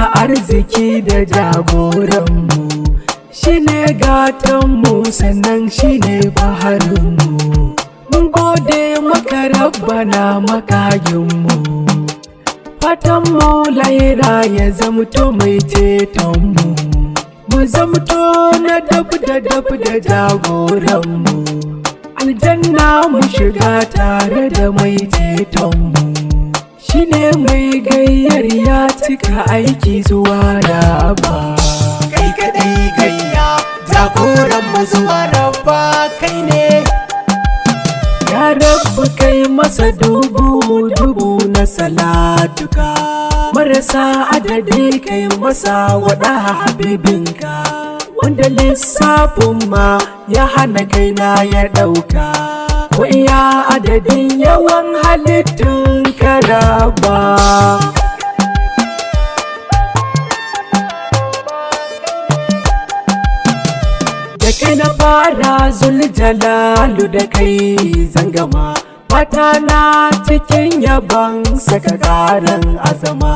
mana arziki da jagoranmu, shine gatanmu sannan shine baharinmu. Mun gode maka rabbana makayinmu, fatanmu lahira ya zamto mai cetonmu, mu zamto na dab da jagoranmu, aljanna mu shiga tare da mai cetonmu. Shine mai gayyar ya cika aiki zuwa Rabba. Kai kadai gayya jagoranmu zuwa Rabba kai ne. Ya Rabbi kai masa dubu na salatuka, marasa adadi kai masa wada habibinka, wanda lissafin ma ya hana kaina ya ɗauka, ko iya adadin yawan halittun ka Rabba. Da kai na fara Zuljalalu, da kai zangama, fata na cikin yaban saka ƙaran azama.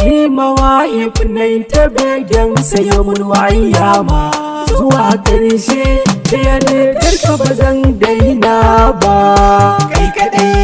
Ni mawahif nai ta begen sayamun wa'ayyama, zuwa ƙarshe da yardar ka ba zan daina ba. Kai kadai